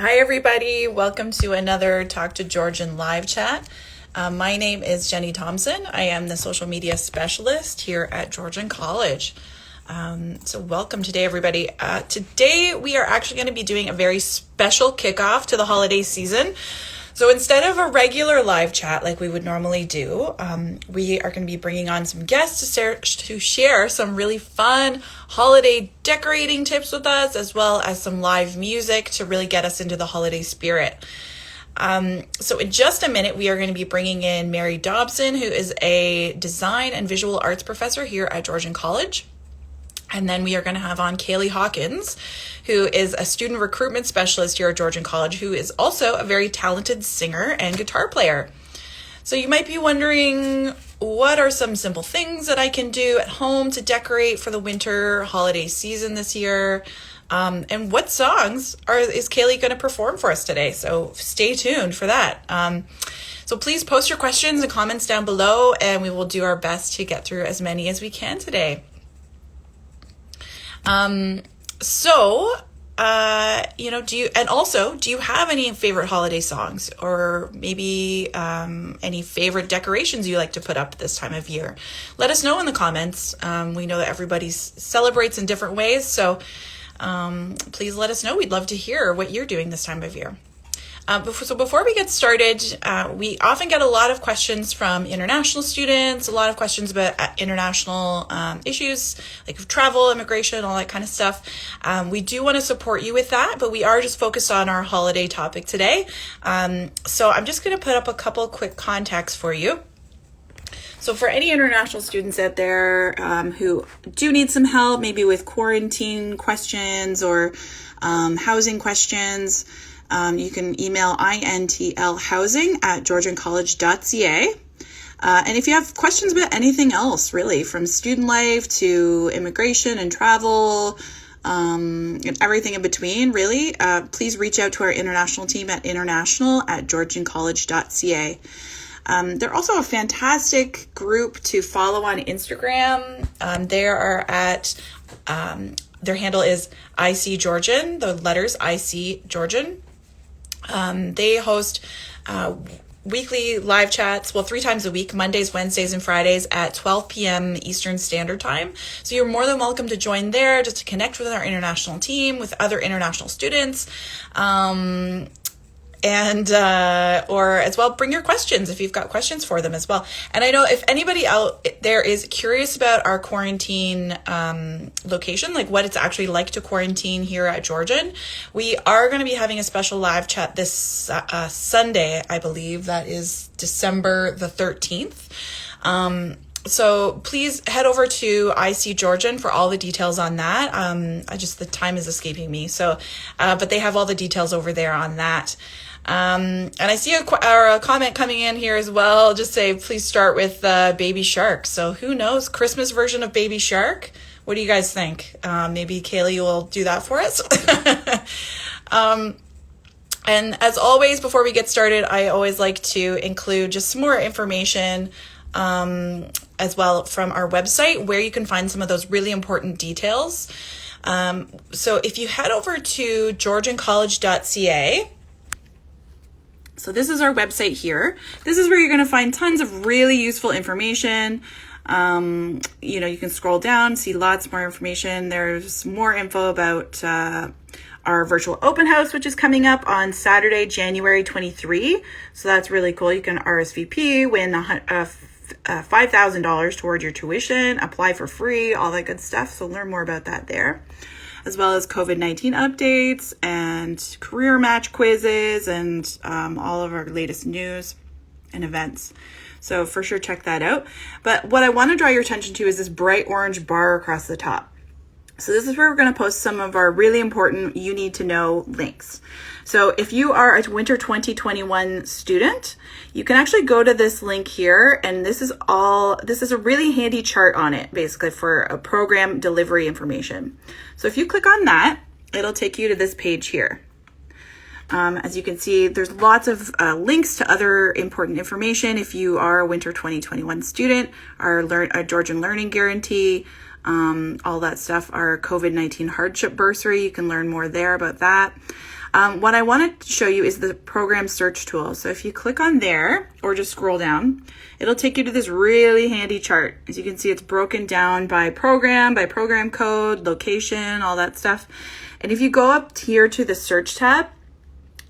Hi, everybody. Welcome to another Talk to Georgian live chat. My name is Jenny Dobson. I am the social media specialist here at Georgian College. So welcome today, everybody. Today, we are actually going to be doing a very special kickoff to the holiday season. So instead of a regular live chat like we would normally do, we are going to be bringing on some guests to share some really fun holiday decorating tips with us, as well as some live music to really get us into the holiday spirit. So in just a minute, we are going to be bringing in Mary Dobson, who is a design and visual arts professor here at Georgian College. And then we are going to have on Kaylee Hawkins, who is a student recruitment specialist here at Georgian College, who is also a very talented singer and guitar player. So you might be wondering, what are some simple things that I can do at home to decorate for the winter holiday season this year? And what songs is Kaylee going to perform for us today? So stay tuned for that. So please post your questions and comments down below, and we will do our best to get through as many as we can today. Do you have any favorite holiday songs, or maybe any favorite decorations you like to put up this time of year? Let us know in the comments. We know that everybody celebrates in different ways, so please let us know. We'd love to hear what you're doing this time of year. Before we get started, we often get a lot of questions from international students, a lot of questions about international issues like travel, immigration, all that kind of stuff. We do want to support you with that, but we are just focused on our holiday topic today. So I'm just going to put up a couple quick contacts for you. So for any international students out there who do need some help, maybe with quarantine questions or housing questions, you can email intlhousing@georgiancollege.ca. And if you have questions about anything else, really, from student life to immigration and travel, and everything in between, really, please reach out to our international team at international@georgiancollege.ca. They're also a fantastic group to follow on Instagram. They are at, their handle is IC Georgian, the letters IC Georgian. They host weekly live chats, 3 times a week, Mondays, Wednesdays, and Fridays at 12 p.m. Eastern Standard Time. So you're more than welcome to join there just to connect with our international team, with other international students. Or as well, bring your questions if you've got questions for them as well. And I know if anybody out there is curious about our quarantine location, like what it's actually like to quarantine here at Georgian, we are going to be having a special live chat this Sunday, I believe. That is December the 13th. So please head over to IC Georgian for all the details on that. The time is escaping me. So, but they have all the details over there on that. And I see a comment coming in here as well. Just say, please start with Baby Shark. So who knows? Christmas version of Baby Shark. What do you guys think? Maybe Kailey will do that for us. And as always, before we get started, I always like to include just some more information as well from our website, where you can find some of those really important details. So if you head over to georgiancollege.ca, so this is our website here. This is where you're going to find tons of really useful information. You can scroll down, see lots more information. There's more info about our virtual open house, which is coming up on Saturday, January 23. So that's really cool. You can RSVP, win $5,000 toward your tuition, apply for free, all that good stuff. So learn more about that there, as well as COVID-19 updates and career match quizzes and all of our latest news and events. So for sure, check that out. But what I want to draw your attention to is this bright orange bar across the top. So this is where we're going to post some of our really important you need to know links. So if you are a winter 2021 student, you can actually go to this link here, and this is a really handy chart on it, basically for a program delivery information. So if you click on that, it'll take you to this page here. As you can see, there's lots of links to other important information. If you are a winter 2021 student, our Georgian Learning Guarantee, all that stuff, our COVID-19 hardship bursary, you can learn more there about that. What I want to show you is the program search tool. So if you click on there or just scroll down, it'll take you to this really handy chart. As you can see, it's broken down by program code, location, all that stuff. And if you go up here to the search tab,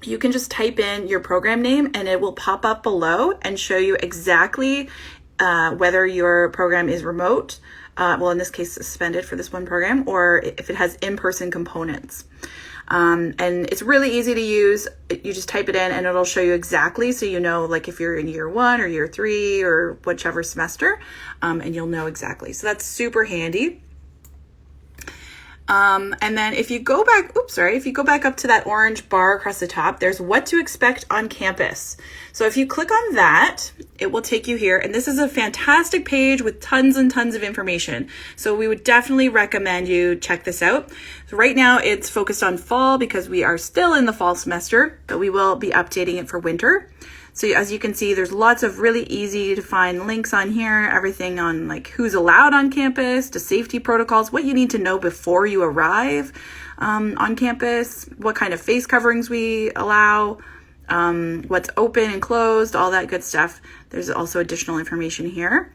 you can just type in your program name and it will pop up below and show you exactly whether your program is remote, well, in this case, suspended for this one program, or if it has in-person components. And it's really easy to use. You just type it in and it'll show you exactly, so you know, like if you're in year 1 or year 3 or whichever semester, and you'll know exactly. So that's super handy. And then if you go back, if you go back up to that orange bar across the top, there's what to expect on campus. So if you click on that, it will take you here. And this is a fantastic page with tons and tons of information. So we would definitely recommend you check this out. So right now it's focused on fall because we are still in the fall semester, but we will be updating it for winter. So as you can see, there's lots of really easy to find links on here, everything on like who's allowed on campus, to safety protocols, what you need to know before you arrive on campus, what kind of face coverings we allow, what's open and closed, all that good stuff. There's also additional information here.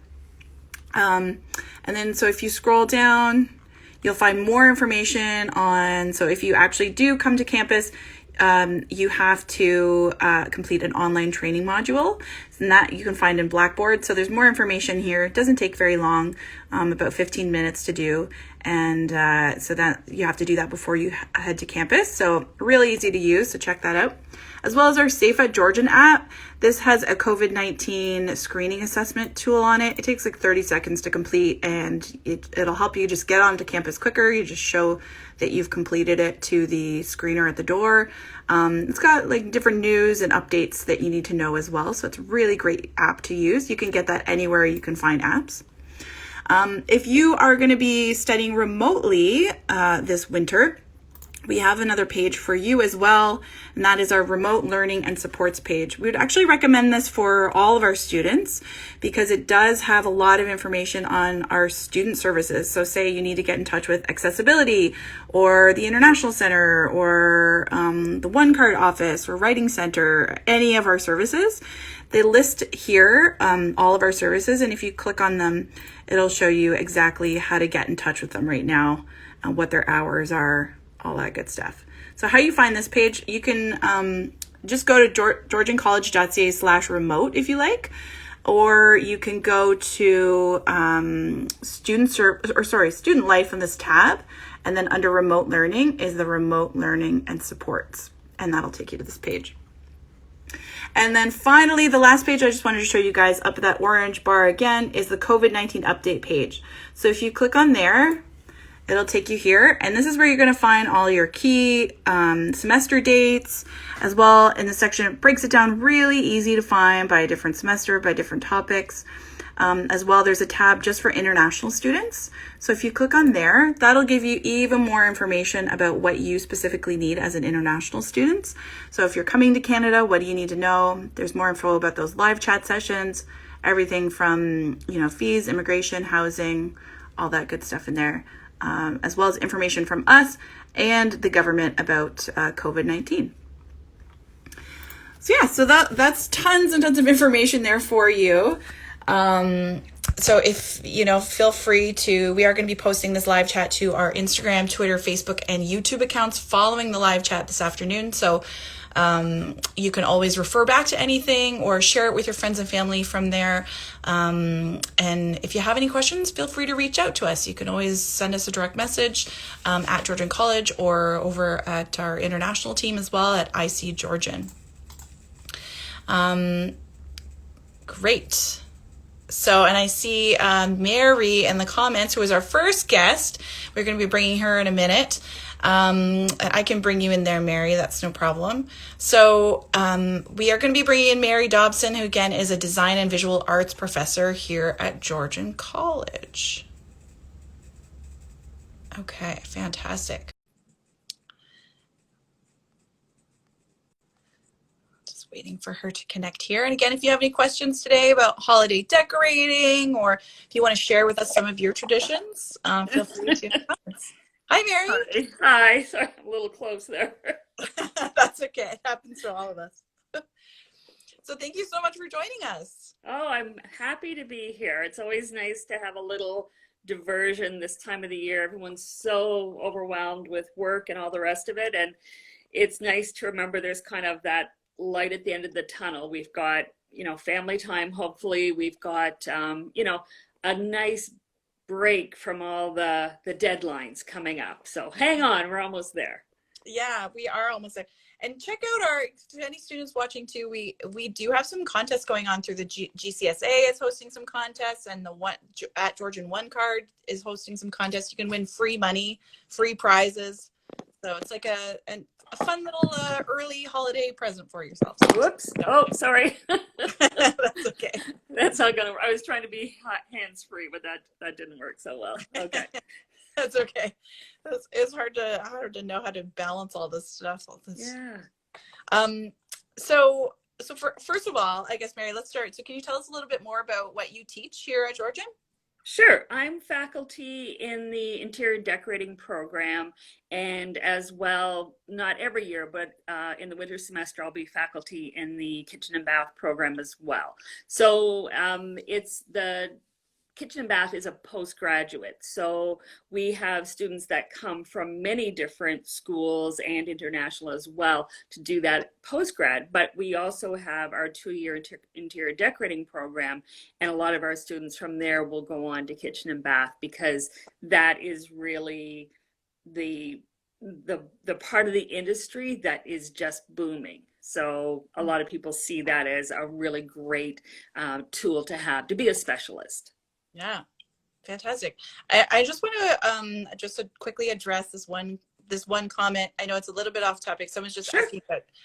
And then so if you scroll down, you'll find more information on, so if you actually do come to campus, you have to complete an online training module, and that you can find in Blackboard. So there's more information here. It doesn't take very long, about 15 minutes to do. And so that you have to do that before you head to campus. So really easy to use, so check that out. As well as our Safe at Georgian app. This has a COVID-19 screening assessment tool on it. It takes like 30 seconds to complete, and it'll help you just get onto campus quicker. You just show that you've completed it to the screener at the door. It's got like different news and updates that you need to know as well. So it's a really great app to use. You can get that anywhere you can find apps. If you are going to be studying remotely this winter, we have another page for you as well, and that is our remote learning and supports page. We would actually recommend this for all of our students because it does have a lot of information on our student services. So say you need to get in touch with accessibility or the International Center or the One Card office or Writing Center, any of our services. They list here all of our services, and if you click on them, it'll show you exactly how to get in touch with them right now, what their hours are, all that good stuff. So how you find this page, you can just go to georgiancollege.ca/remote if you like, or you can go to student life in this tab, and then under remote learning is the remote learning and supports, and that'll take you to this page. And then finally, the last page I just wanted to show you guys up at that orange bar again is the COVID-19 update page. So if you click on there, it'll take you here, and this is where you're going to find all your key semester dates as well. In the section, it breaks it down really easy to find by different semester, by different topics. As well, there's a tab just for international students. So if you click on there, that'll give you even more information about what you specifically need as an international student. So if you're coming to Canada, what do you need to know? There's more info about those live chat sessions, everything from, fees, immigration, housing, all that good stuff in there. As well as information from us and the government about COVID-19. So yeah, so that's tons and tons of information there for you. So if, feel free to, we are going to be posting this live chat to our Instagram, Twitter, Facebook, and YouTube accounts following the live chat this afternoon. So you can always refer back to anything or share it with your friends and family from there. And if you have any questions, feel free to reach out to us. You can always send us a direct message at Georgian College or over at our international team as well at IC Georgian. Great. So, and I see Mary in the comments, who is our first guest. We're going to be bringing her in a minute. And I can bring you in there, Mary. That's no problem. So we are going to be bringing in Mary Dobson, who again is a design and visual arts professor here at Georgian College. Okay, fantastic. Just waiting for her to connect here. And again, if you have any questions today about holiday decorating, or if you want to share with us some of your traditions, feel free to. Hi, Mary. Hi. Sorry, I'm a little close there. That's okay. It happens to all of us. So thank you so much for joining us. Oh, I'm happy to be here. It's always nice to have a little diversion this time of the year. Everyone's so overwhelmed with work and all the rest of it. And it's nice to remember there's kind of that light at the end of the tunnel. We've got, family time, hopefully. We've got, a nice break from all the deadlines coming up. So hang on, we're almost there. Yeah, we are almost there. And check out to any students watching too. We do have some contests going on through the GCSA is hosting some contests, and the one at Georgian One Card is hosting some contests. You can win free money, free prizes. So it's like a fun little early holiday present for yourself. Whoops. So. Oh, sorry. That's okay. That's not gonna. I was trying to be hands free, but that didn't work so well. Okay. That's okay. It's hard to know how to balance all this stuff. Yeah. So first of all, I guess, Mary, let's start. So can you tell us a little bit more about what you teach here at Georgian? Sure. I'm faculty in the interior decorating program, and as well, not every year, but in the winter semester, I'll be faculty in the kitchen and bath program as well. So it's the kitchen and bath is a postgraduate. So we have students that come from many different schools and international as well to do that postgrad. But we also have our 2-year interior decorating program. And a lot of our students from there will go on to kitchen and bath, because that is really the part of the industry that is just booming. So a lot of people see that as a really great tool to have to be a specialist. Yeah, fantastic. I just want to just to quickly address this one comment. I know it's a little bit off topic. Someone's just Sure. asking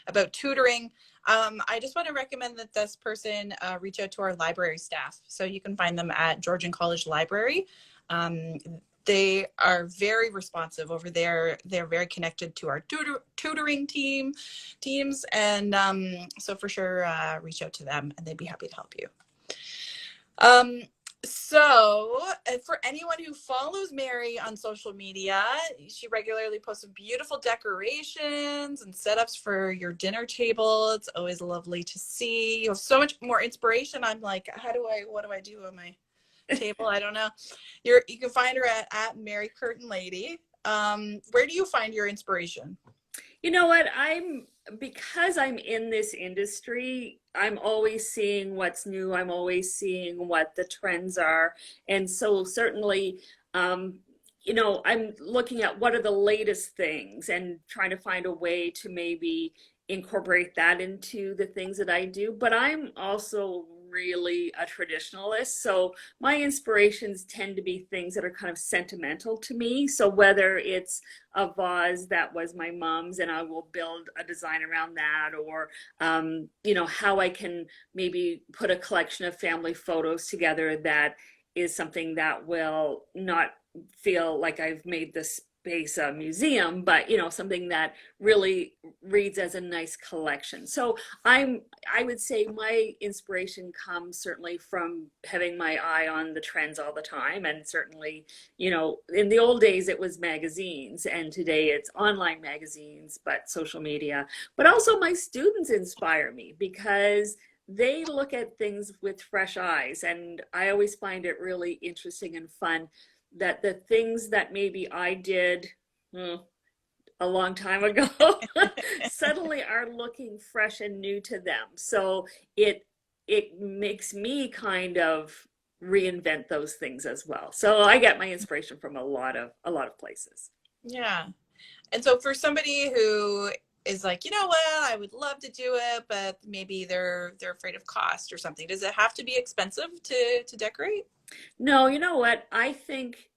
about tutoring. I just want to recommend that this person reach out to our library staff. So you can find them at Georgian College Library. They are very responsive over there. They're very connected to our tutoring teams. And so for sure, reach out to them and they'd be happy to help you. So for anyone who follows Mary on social media, she regularly posts beautiful decorations and setups for your dinner table. It's always lovely to see. You have so much more inspiration. I'm like, what do I do on my table? I don't know. You can find her at Mary Curtain Lady. Where do you find your inspiration? You know what? Because I'm in this industry, I'm always seeing what's new. I'm always seeing what the trends are. And so certainly, I'm looking at what are the latest things and trying to find a way to maybe incorporate that into the things that I do. But I'm also really a traditionalist. So my inspirations tend to be things that are kind of sentimental to me. So whether it's a vase that was my mom's and I will build a design around that, or, how I can maybe put a collection of family photos together that is something that will not feel like I've made this space a museum, but something that really reads as a nice collection. So I would say my inspiration comes certainly from having my eye on the trends all the time, and certainly in the old days it was magazines, and today it's online magazines, but social media. But also my students inspire me because they look at things with fresh eyes, and I always find it really interesting and fun that the things that maybe I did a long time ago suddenly are looking fresh and new to them. So it makes me kind of reinvent those things as well. So I get my inspiration from a lot of places. Yeah. And so for somebody who is like, you know what, I would love to do it, but maybe they're afraid of cost or something, does it have to be expensive to decorate? No, you know what? I think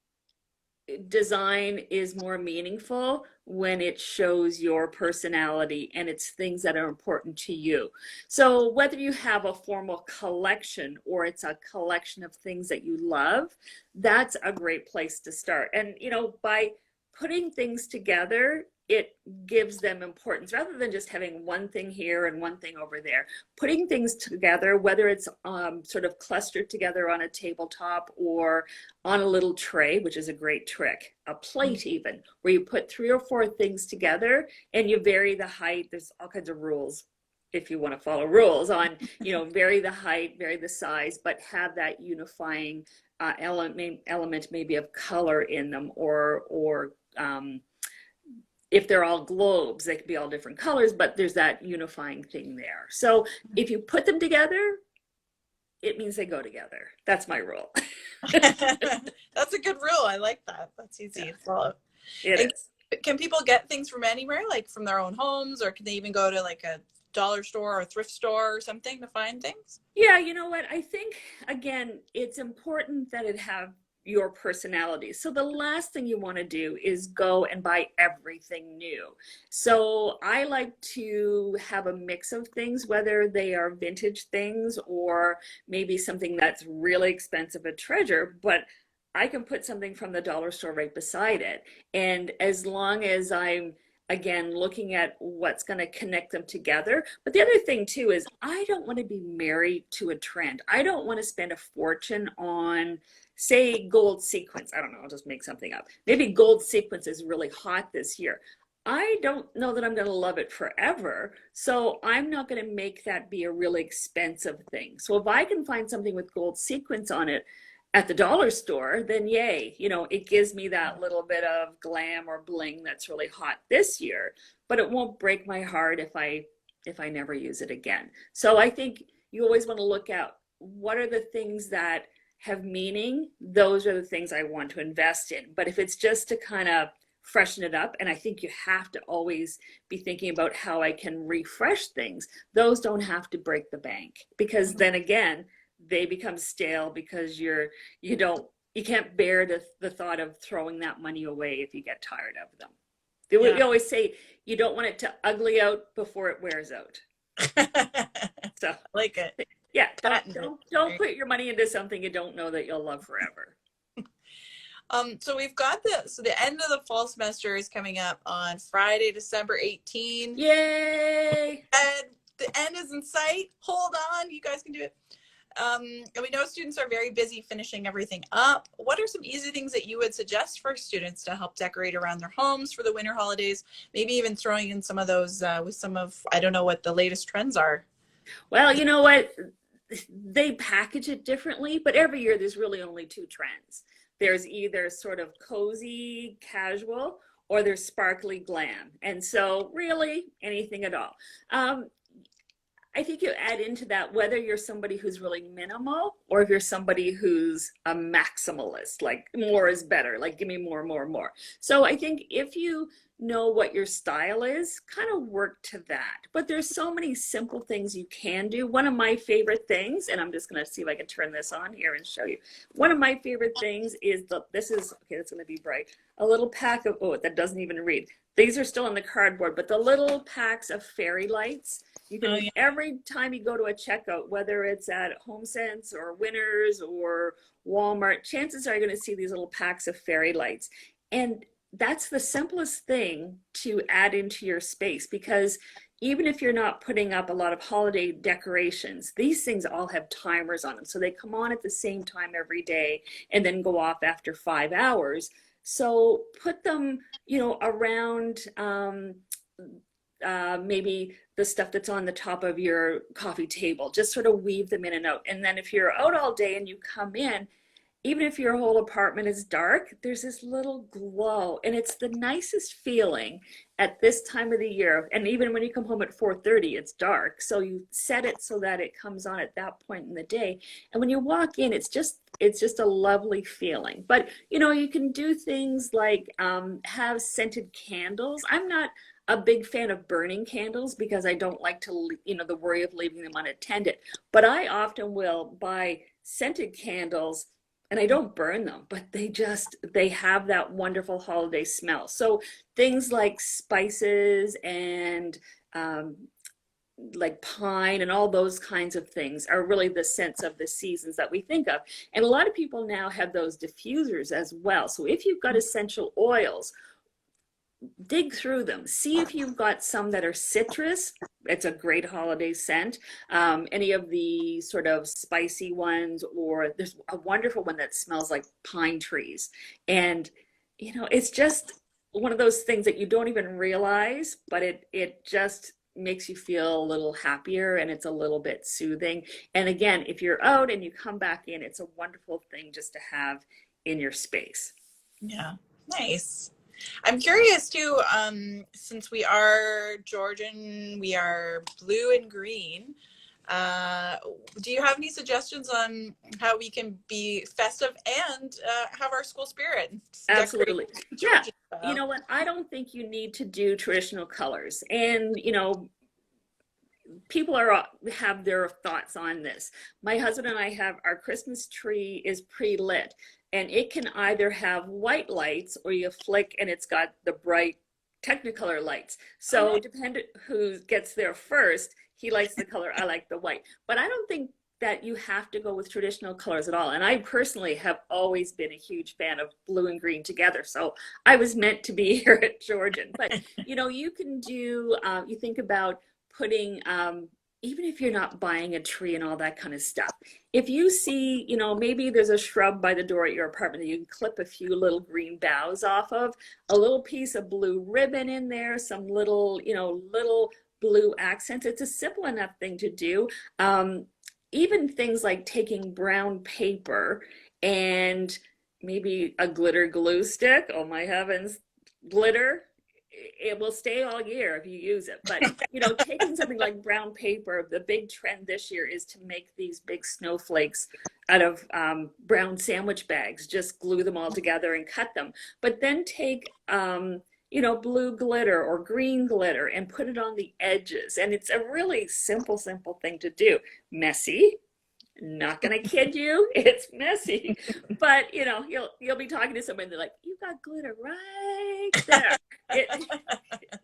design is more meaningful when it shows your personality and it's things that are important to you. So whether you have a formal collection or it's a collection of things that you love, that's a great place to start. And by putting things together, it gives them importance rather than just having one thing here and one thing over there. Putting things together, whether it's sort of clustered together on a tabletop or on a little tray, which is a great trick, a plate even, where you put 3 or 4 things together and you vary the height. There's all kinds of rules if you want to follow rules on, vary the height, vary the size, but have that unifying element maybe of color in them, or if they're all globes, they could be all different colors, but there's that unifying thing there. So if you put them together, it means they go together. That's my rule. That's a good rule. I like that. That's easy to follow. It is. Can people get things from anywhere, like from their own homes, or can they even go to like a dollar store or a thrift store or something to find things? Yeah, you know what? I think, again, it's important that it have your personality. So the last thing you want to do is go and buy everything new. So I like to have a mix of things, whether they are vintage things or maybe something that's really expensive, a treasure, but I can put something from the dollar store right beside it. And as long as I'm, again, looking at what's going to connect them together. But the other thing too is I don't want to be married to a trend. I don't want to spend a fortune on, say, gold sequins. I don't know, I'll just make something up. Maybe gold sequins is really hot this year. I don't know that I'm going to love it forever. So I'm not going to make that be a really expensive thing. So if I can find something with gold sequins on it at the dollar store, then yay, it gives me that little bit of glam or bling that's really hot this year, but it won't break my heart if I never use it again. So I think you always want to look at what are the things that have meaning. Those are the things I want to invest in. But if it's just to kind of freshen it up, and I think you have to always be thinking about how I can refresh things, those don't have to break the bank, because then again, they become stale because you can't bear the thought of throwing that money away if you get tired of them. We always say you don't want it to ugly out before it wears out. So I like it. Yeah, don't put your money into something you don't know that you'll love forever. So we've got the end of the fall semester is coming up on Friday, December 18th. Yay! And the end is in sight. Hold on, you guys can do it. And we know students are very busy finishing everything up. What are some easy things that you would suggest for students to help decorate around their homes for the winter holidays? Maybe even throwing in some of those with some of, I don't know what the latest trends are. Well, you know what? They package it differently, but every year there's really only 2 trends. There's either sort of cozy, casual, or there's sparkly glam. And so really anything at all. I think you add into that whether you're somebody who's really minimal or if you're somebody who's a maximalist, like more is better, like give me more, more, more. So I think if you know what your style is, kind of work to that. But there's so many simple things you can do. One of my favorite things, and I'm just going to see if I can turn this on here and show you. One of my favorite things is this is, okay, that's going to be bright. A little pack of, oh, that doesn't even read. These are still on the cardboard, but the little packs of fairy lights. You can, every time you go to a checkout, whether it's at HomeSense or Winners or Walmart, chances are you're going to see these little packs of fairy lights. And that's the simplest thing to add into your space, because even if you're not putting up a lot of holiday decorations, these things all have timers on them. So they come on at the same time every day and then go off after 5 hours. So put them, around maybe the stuff that's on the top of your coffee table. Just sort of weave them in and out. And then if you're out all day and you come in, even if your whole apartment is dark, there's this little glow. And it's the nicest feeling at this time of the year. And even when you come home at 4:30, it's dark. So you set it so that it comes on at that point in the day. And when you walk in, it's just a lovely feeling. But, you can do things like have scented candles. I'm not a big fan of burning candles because I don't like to, the worry of leaving them unattended. But I often will buy scented candles, and I don't burn them, but they have that wonderful holiday smell. So things like spices and like pine and all those kinds of things are really the scents of the seasons that we think of. And a lot of people now have those diffusers as well. So if you've got essential oils, dig through them. See if you've got some that are citrus. It's a great holiday scent. Any of the sort of spicy ones, or there's a wonderful one that smells like pine trees. And, it's just one of those things that you don't even realize, but it just makes you feel a little happier, and it's a little bit soothing. And again, if you're out and you come back in, it's a wonderful thing just to have in your space. Yeah, nice. I'm curious too, since we are Georgian, we are blue and green. Do you have any suggestions on how we can be festive and have our school spirit? Absolutely. Yeah. Style? You know what? I don't think you need to do traditional colors. And, people have their thoughts on this. My husband and I have our Christmas tree is pre-lit, and it can either have white lights, or you flick and it's got the bright Technicolor lights. So depending who gets there first, he likes the color, I like the white. But I don't think that you have to go with traditional colors at all. And I personally have always been a huge fan of blue and green together. So I was meant to be here at Georgian. But, you can do, you think about putting, even if you're not buying a tree and all that kind of stuff, if you see, maybe there's a shrub by the door at your apartment that you can clip a few little green boughs off of, a little piece of blue ribbon in there, some little, little blue accents. It's a simple enough thing to do. Even things like taking brown paper and maybe a glitter glue stick. Oh my heavens, glitter. It will stay all year if you use it. But, taking something like brown paper, the big trend this year is to make these big snowflakes out of brown sandwich bags, just glue them all together and cut them. But then take, blue glitter or green glitter and put it on the edges. And it's a really simple thing to do. Messy. Not gonna kid you, it's messy, but you'll be talking to someone, they're like, "You got glitter right there."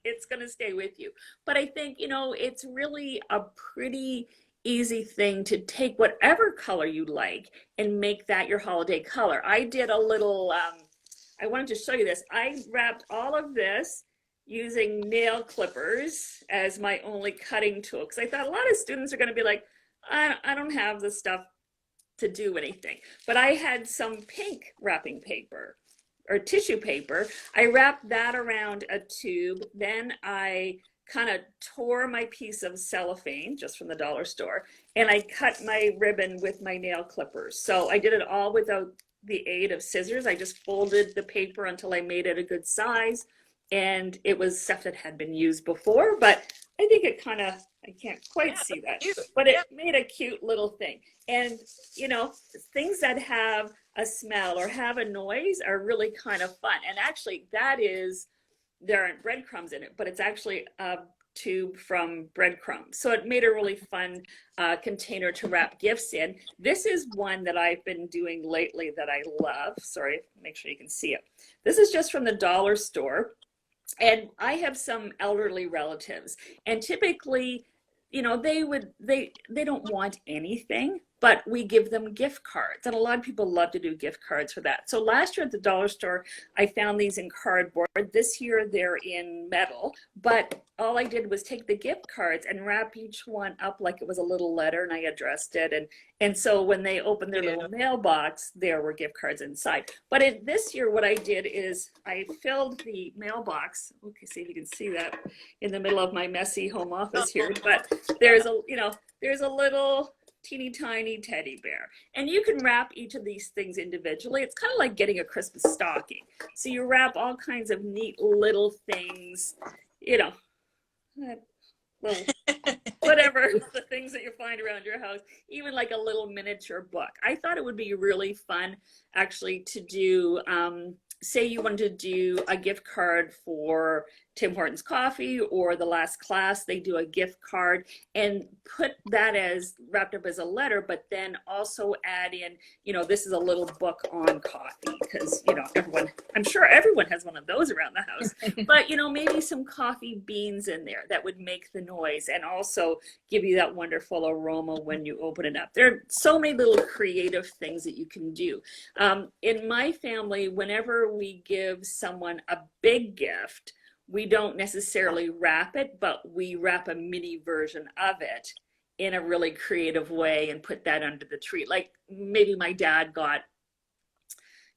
It's gonna stay with you. But I think it's really a pretty easy thing to take whatever color you like and make that your holiday color. I did a little. I wanted to show you this. I wrapped all of this using nail clippers as my only cutting tool, because I thought a lot of students are going to be like, I don't have the stuff to do anything. But I had some pink wrapping paper or tissue paper. I wrapped that around a tube. Then I kind of tore my piece of cellophane just from the dollar store, and I cut my ribbon with my nail clippers. So I did it all without the aid of scissors. I just folded the paper until I made it a good size. And it was stuff that had been used before, but I think it kind of, I can't quite see that, but it made a cute little thing. And, things that have a smell or have a noise are really kind of fun. And actually there aren't breadcrumbs in it, but it's actually a tube from breadcrumbs. So it made a really fun container to wrap gifts in. This is one that I've been doing lately that I love. Sorry, make sure you can see it. This is just from the dollar store. And I have some elderly relatives, and typically, they don't want anything, but we give them gift cards. And a lot of people love to do gift cards for that. So last year at the dollar store, I found these in cardboard. This year they're in metal, but all I did was take the gift cards and wrap each one up like it was a little letter, and I addressed it. And so when they opened their little mailbox, there were gift cards inside. But this year, what I did is I filled the mailbox. Okay, see if you can see that in the middle of my messy home office here. But there's a little teeny tiny teddy bear, and you can wrap each of these things individually. It's kind of like getting a Christmas stocking. So you wrap all kinds of neat little things, little, whatever the things that you find around your house, even like a little miniature book. I thought it would be really fun actually to do, say you wanted to do a gift card for Tim Hortons Coffee or the last class, they do a gift card, and put that as wrapped up as a letter, but then also add in, this is a little book on coffee, because, I'm sure everyone has one of those around the house, but, maybe some coffee beans in there that would make the noise and also give you that wonderful aroma when you open it up. There are so many little creative things that you can do. In my family, whenever we give someone a big gift, we don't necessarily wrap it, but we wrap a mini version of it in a really creative way and put that under the tree. Like maybe my dad got,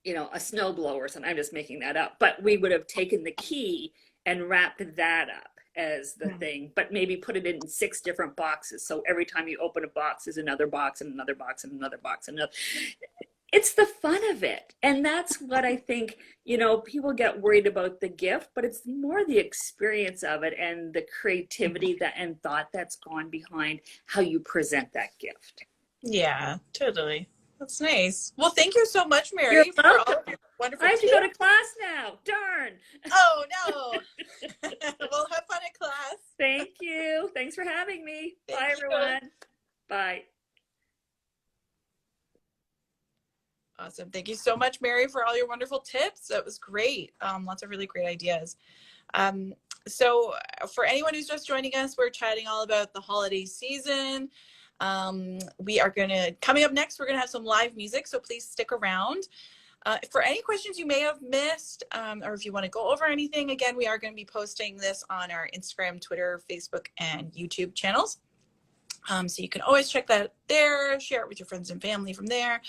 you know, a snowblower or something. I'm just making that up. But we would have taken the key and wrapped that up as the thing, but maybe put it in 6 different boxes. So every time you open a box is another box and another box and another box and another. It's the fun of it. And that's what I think, you know, people get worried about the gift, but it's more the experience of it and the creativity that and thought that's gone behind how you present that gift. Yeah, totally. That's nice. Well, thank you so much, You're Mary, for all welcome. of your wonderful I have to tips. go to class now. Darn. Oh, no. Well, have fun at class. Thank you. Thanks for having me. Thank Bye, you. everyone. Bye. Awesome. Thank you so much, Mary, for all your wonderful tips. That was great. Lots of really great ideas. So for anyone who's just joining us, we're chatting all about the holiday season. We are coming up next, we're going to have some live music, so please stick around. For any questions you may have missed, or if you want to go over anything, again, we are going to be posting this on our Instagram, Twitter, Facebook, and YouTube channels. So you can always check that there, share it with your friends and family from there.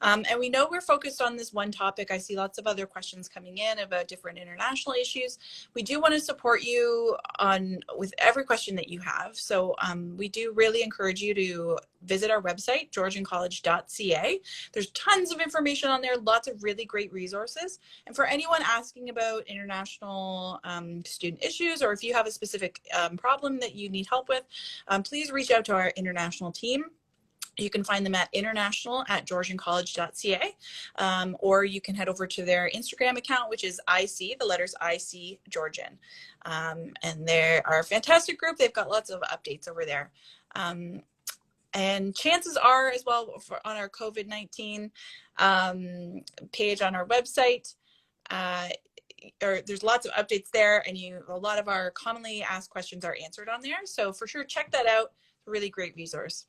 And we know we're focused on this one topic. I see lots of other questions coming in about different international issues. We do want to support you with every question that you have. So we do really encourage you to visit our website, georgiancollege.ca. There's tons of information on there, lots of really great resources. And for anyone asking about international student issues, or if you have a specific problem that you need help with, please reach out to our international team. You can find them at international@georgiancollege.ca, or you can head over to their Instagram account, which is IC, the letters IC Georgian. And they are a fantastic group. They've got lots of updates over there. And chances are as well on our COVID-19 page on our website, there's lots of updates there, and a lot of our commonly asked questions are answered on there. So for sure, check that out. It's a really great resource.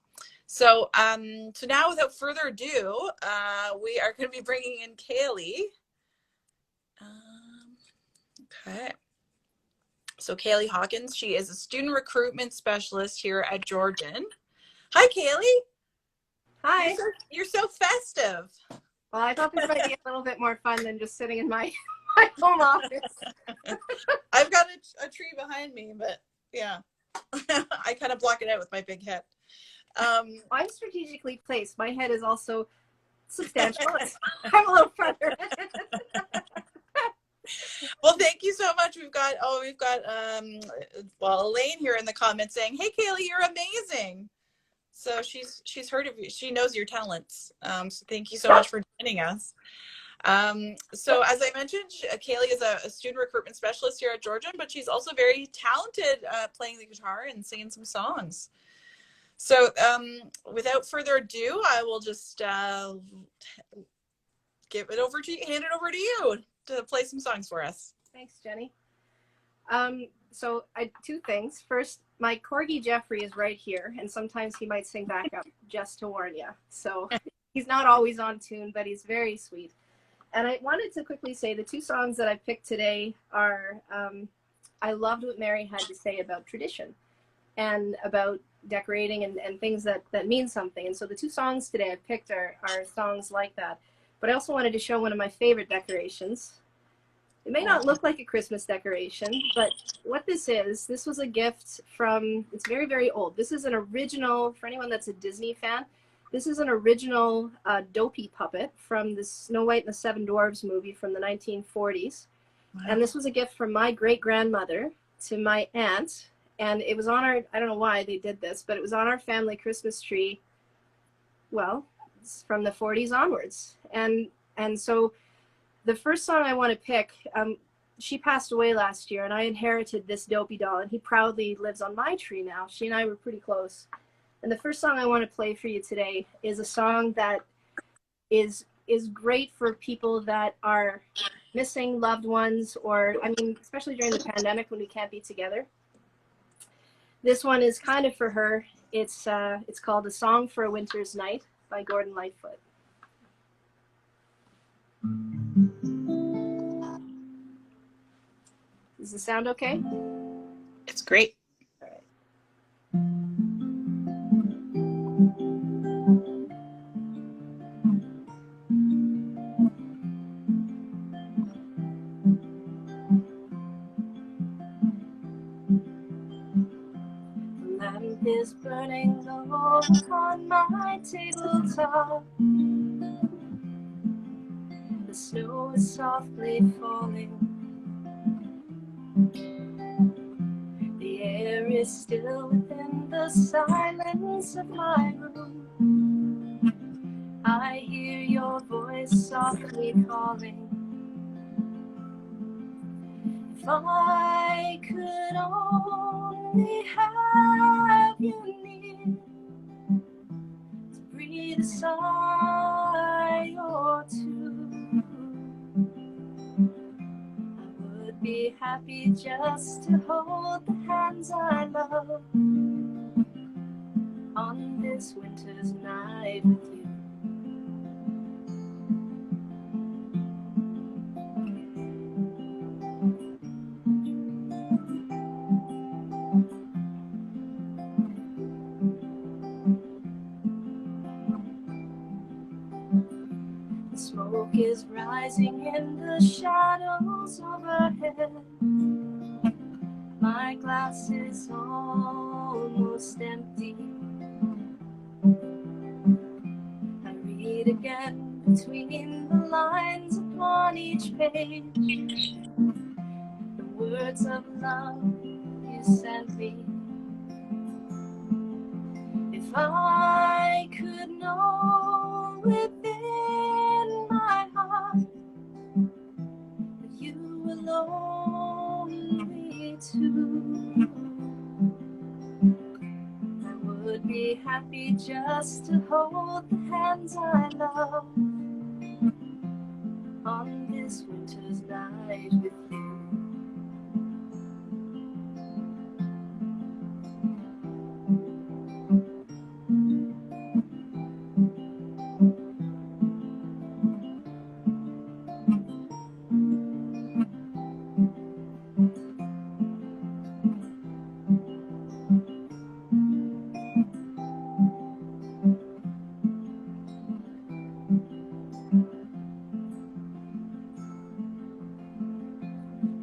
So now without further ado, we are going to be bringing in Kaylee. Okay. So Kaylee Hawkins, she is a student recruitment specialist here at Georgian. Hi, Kaylee. Hi. You're so festive. Well, I thought this might be a little bit more fun than just sitting in my home office. I've got a tree behind me, but yeah, I kind of block it out with my big head. I'm strategically placed. My head is also substantial. I'm a little further. Well, thank you so much. We've got Elaine here in the comments saying, "Hey, Kaylee, you're amazing." So she's heard of you. She knows your talents. So thank you so much for joining us. So as I mentioned, Kaylee is a student recruitment specialist here at Georgian, but she's also very talented playing the guitar and singing some songs. So without further ado, I will just hand it over to you to play some songs for us. Thanks, Jenny. So two things. First, my corgi Jeffrey is right here, and sometimes he might sing back up, just to warn you. So he's not always on tune, but he's very sweet. And I wanted to quickly say the 2 songs that I picked today are, I loved what Mary had to say about tradition and about decorating and things that mean something. And so the 2 songs today I picked are songs like that. But I also wanted to show one of my favorite decorations. It may not look like a Christmas decoration, but what this was a gift from, it's very, very old. This is an original, for anyone that's a Disney fan, this is an original Dopey puppet from the Snow White and the Seven Dwarfs movie from the 1940s. Wow. And this was a gift from my great-grandmother to my aunt. And it was on our, I don't know why they did this, but it was on our family Christmas tree, well, from the 40s onwards. And so the first song I want to pick, she passed away last year, and I inherited this Dopey doll, and he proudly lives on my tree now. She and I were pretty close. And the first song I want to play for you today is a song that is great for people that are missing loved ones, or, I mean, especially during the pandemic when we can't be together. This one is kind of for her. It's called A Song for a Winter's Night by Gordon Lightfoot. Does the sound okay? It's great. All right. The lamp is burning low on my tabletop. The snow is softly falling. The air is still within the silence of my room. I hear your voice softly calling. If I could only have you near, to breathe a sigh or two, I would be happy just to hold the hands I love on this winter's night with you. The smoke is rising in the shadows overhead. My glass is almost empty. I read again between the lines upon each page, the words of love you sent me. If I could know within my heart that you were lonely too, I would be happy just to hold the hands I love on this winter's night with you.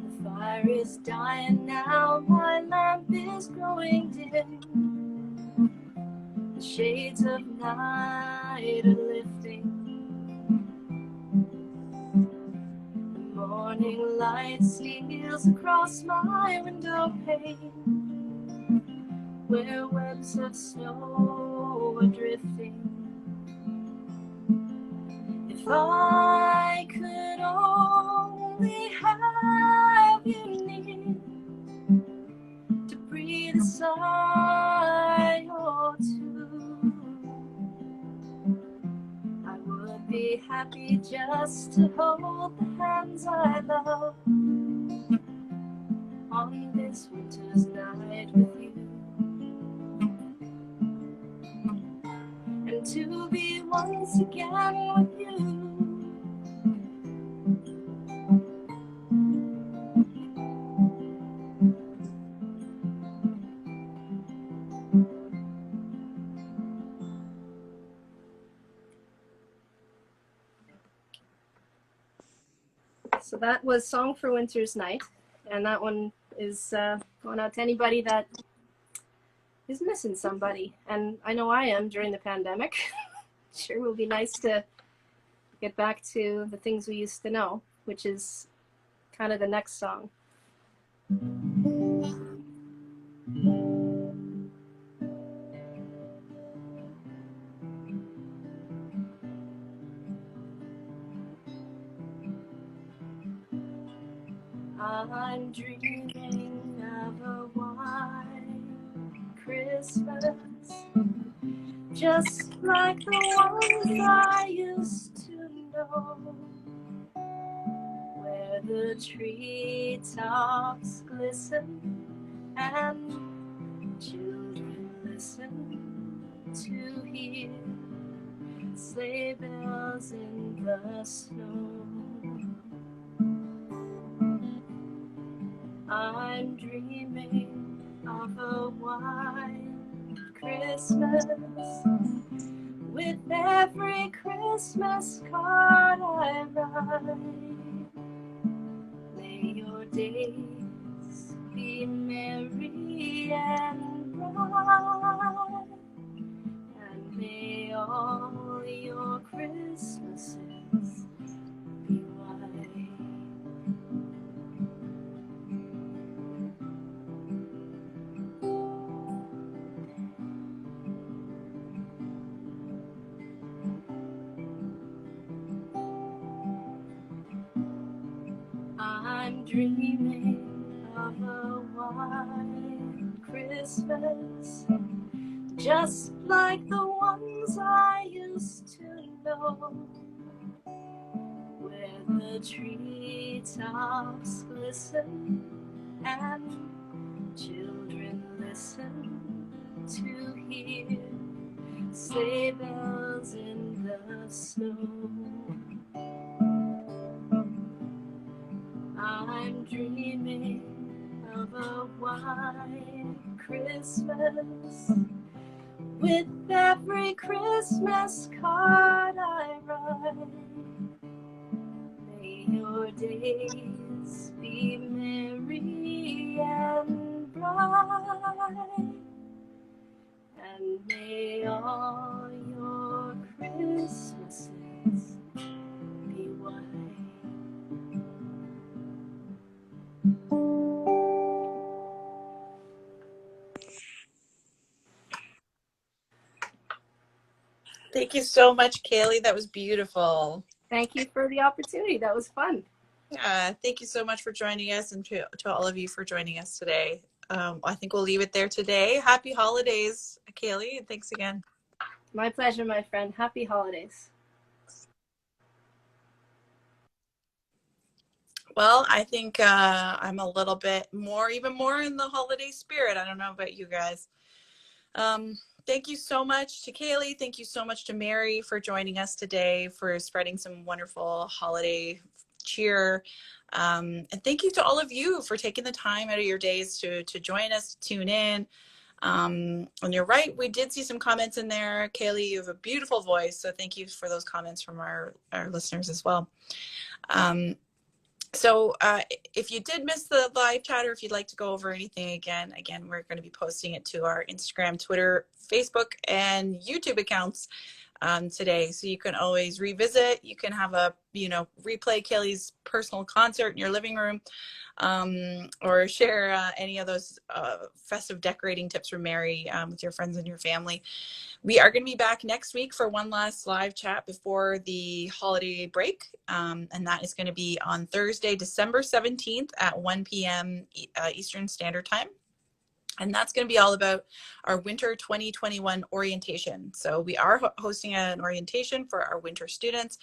The fire is dying now, my lamp is growing dim. The shades of night are lifting. The morning light steals across my window pane, where webs of snow are drifting. If I could only have you near, to breathe a sigh or two, I would be happy just to hold the hands I love on this winter's night with you. And to be once again with you. So that was Song for Winter's Night, and that one is going out to anybody that is missing somebody. And I know I am during the pandemic. Sure will be nice to get back to the things we used to know, which is kind of the next song. I'm dreaming of a white Christmas, just like the ones I used to know, where the treetops glisten and children listen to hear sleigh bells in the snow. I'm dreaming of a white Christmas. With every Christmas card I write, may your days be merry and bright, and may all your Christmases be white. I'm dreaming of a white Christmas, just like the ones I used to know, where the treetops glisten and children listen to hear sleigh bells in the snow. I'm dreaming of a white Christmas, with every Christmas card I write. May your days be merry and bright, and may all your Christmases be white. Thank you so much, Kaylee. That was beautiful. Thank you for the opportunity. That was fun. Thank you so much for joining us, and to all of you for joining us today. I think we'll leave it there today. Happy holidays, Kaylee, and thanks again. My pleasure, my friend. Happy holidays. Well, I think I'm a little bit more, even more in the holiday spirit. I don't know about you guys. Thank you so much to Kaylee. Thank you so much to Mary for joining us today, for spreading some wonderful holiday cheer. And thank you to all of you for taking the time out of your days to join us, tune in. And you're right, we did see some comments in there. Kaylee, you have a beautiful voice, so thank you for those comments from our listeners as well. So if you did miss the live chat, or if you'd like to go over anything again, we're going to be posting it to our Instagram, Twitter, Facebook, and YouTube accounts today. So you can always revisit. You can have replay Kaylee's personal concert in your living room, or share any of those festive decorating tips from Mary with your friends and your family. We are going to be back next week for one last live chat before the holiday break. And that is going to be on Thursday, December 17th at 1 p.m. Eastern Standard Time. And that's going to be all about our winter 2021 orientation. So we are hosting an orientation for our winter students.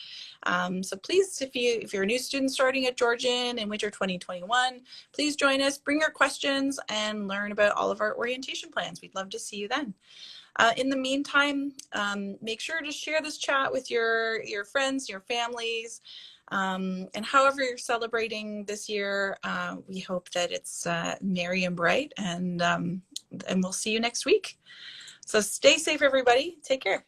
So please, if you're a new student starting at Georgian in winter 2021, please join us, bring your questions, and learn about all of our orientation plans. We'd love to see you then. In the meantime, make sure to share this chat with your friends, your families, and however you're celebrating this year. We hope that it's merry and bright, and we'll see you next week. So stay safe, everybody. Take care.